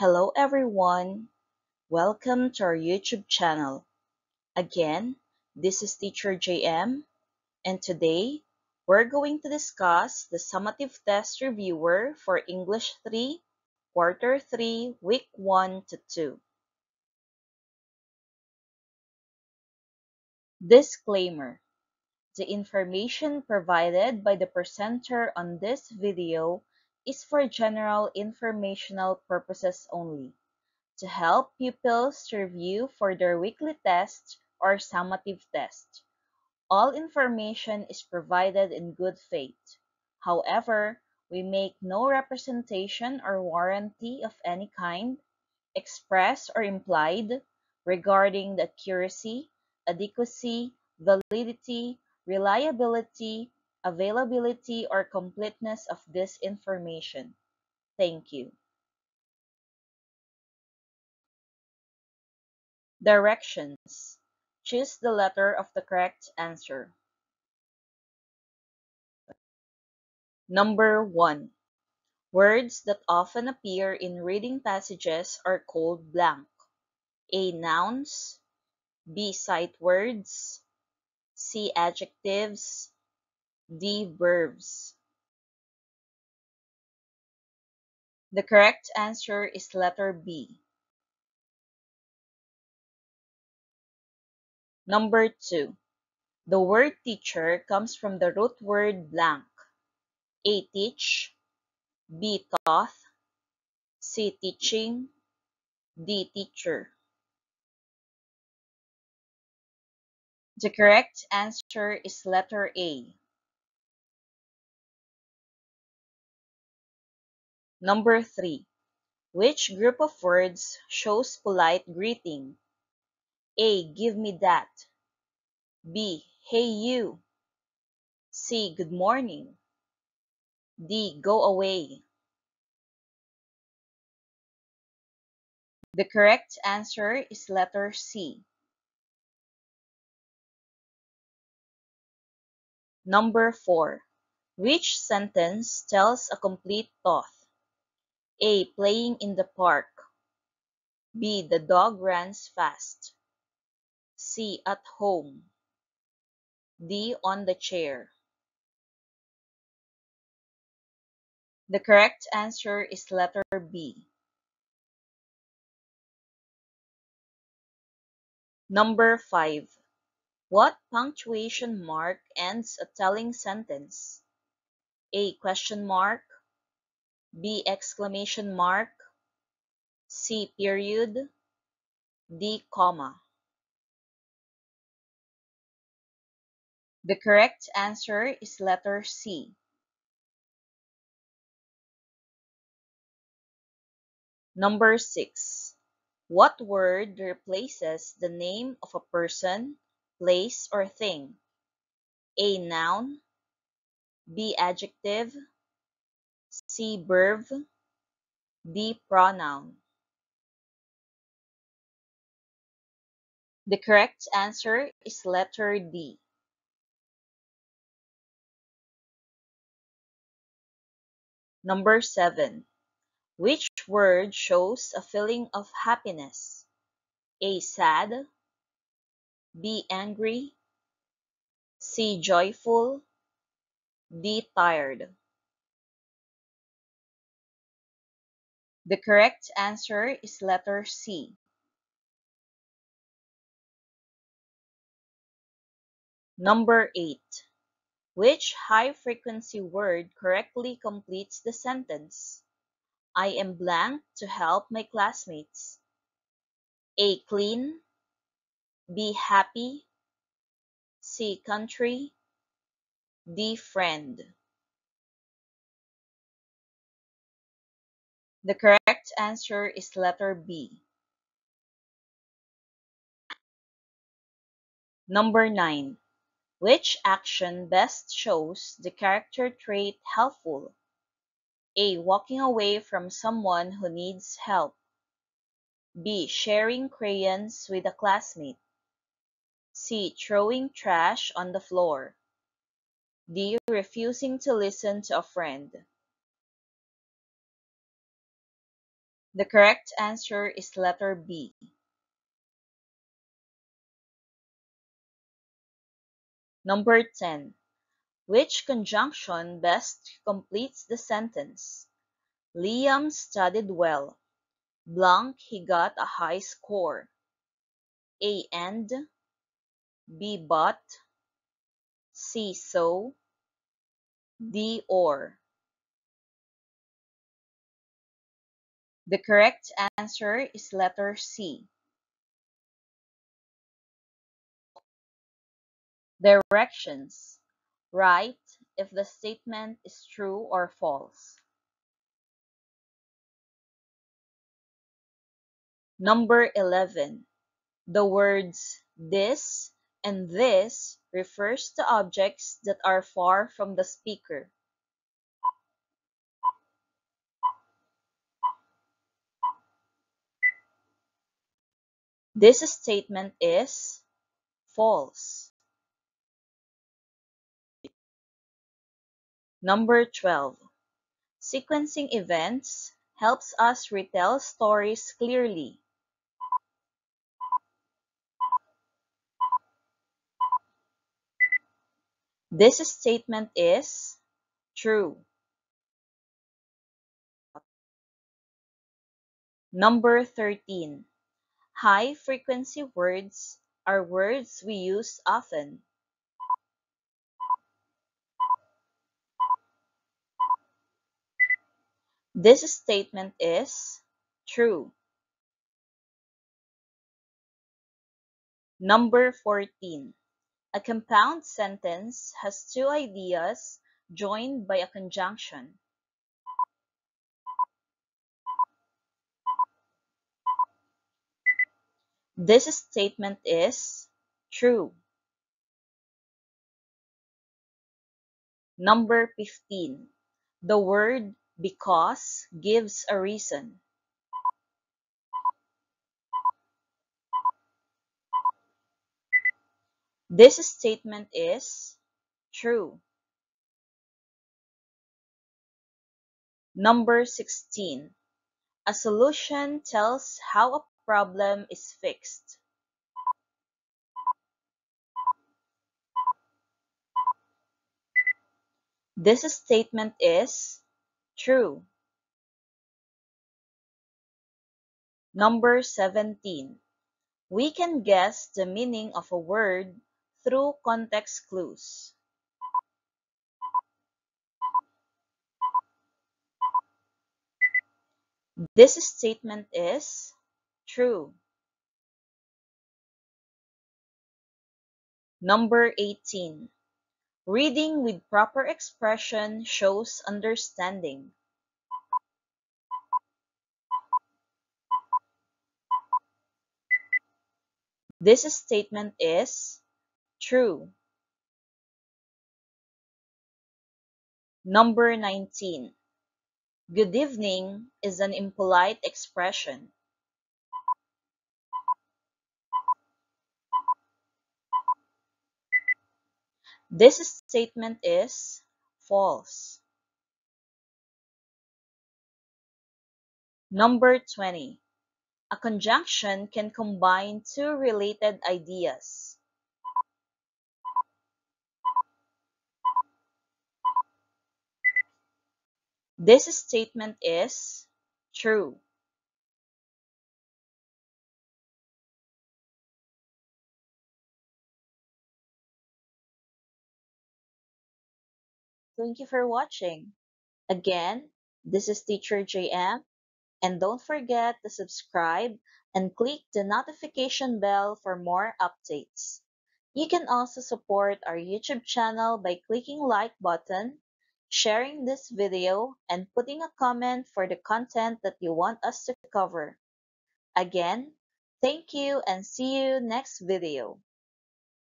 Hello everyone, welcome to our YouTube channel. Again, this is Teacher JM, and today we're going to discuss the summative test reviewer for English 3, Quarter 3, Week 1 to 2. Disclaimer: the information provided by the presenter on this video is for general informational purposes only, to help pupils to review for their weekly test or summative test. All information is provided in good faith. However, we make no representation or warranty of any kind, express or implied, regarding the accuracy, adequacy, validity, reliability, availability, or completeness of this information. Thank you. Directions: choose the letter of the correct answer. Number 1. Words that often appear in reading passages are called blank. A. Nouns. B. Sight words. C. Adjectives. D. Verbs. The correct answer is letter B. Number 2. The word teacher comes from the root word blank. A. Teach. B. Taught. C. Teaching. D. Teacher. The correct answer is letter A. Number 3. Which group of words shows polite greeting? A. Give me that. B. Hey you. C. Good morning. D. Go away. The correct answer is letter C. Number 4. Which sentence tells a complete thought? A. Playing in the park. B. The dog runs fast. C. At home. D. On the chair. The correct answer is letter B. Number 5. What punctuation mark ends a telling sentence? A. Question mark. B. Exclamation mark. C. Period. D. Comma. The correct answer is letter C. Number 6. What word replaces the name of a person, place, or thing? A. Noun. B. Adjective. C. Verb. D. Pronoun. The correct answer is letter D. Number 7. Which word shows a feeling of happiness? A. Sad. B. Angry. C. Joyful. D. Tired. The correct answer is letter C. Number 8. Which high-frequency word correctly completes the sentence? I am blank to help my classmates. A. Clean. B. Happy. C. Country. D. Friend. The correct answer is letter B. Number 9. Which action best shows the character trait helpful? A. Walking away from someone who needs help. B. Sharing crayons with a classmate. C. Throwing trash on the floor. D. Refusing to listen to a friend. The correct answer is letter B. Number 10. Which conjunction best completes the sentence? Liam studied well. Blank he got a high score. A and, B but, C so, D or. The correct answer is letter C. Directions. Write if the statement is true or false. Number 11. The words this and this refers to objects that are far from the speaker. This statement is false. Number 12. Sequencing events helps us retell stories clearly. This statement is true. Number 13. High-frequency words are words we use often. This statement is true. Number 14. A compound sentence has two ideas joined by a conjunction. This statement is true. Number 15. The word because gives a reason. This statement is true. Number 16. A solution tells how a problem is fixed. This statement is true. Number 17. We can guess the meaning of a word through context clues. This statement is true. Number 18. Reading with proper expression shows understanding. This statement is true. Number 19. Good evening is an impolite expression. This statement is false. Number 20. A conjunction can combine two related ideas. This statement is true. Thank you for watching. Again, this is Teacher JM, and don't forget to subscribe and click the notification bell for more updates. You can also support our YouTube channel by clicking like button, sharing this video, and putting a comment for the content that you want us to cover. Again, thank you and see you next video.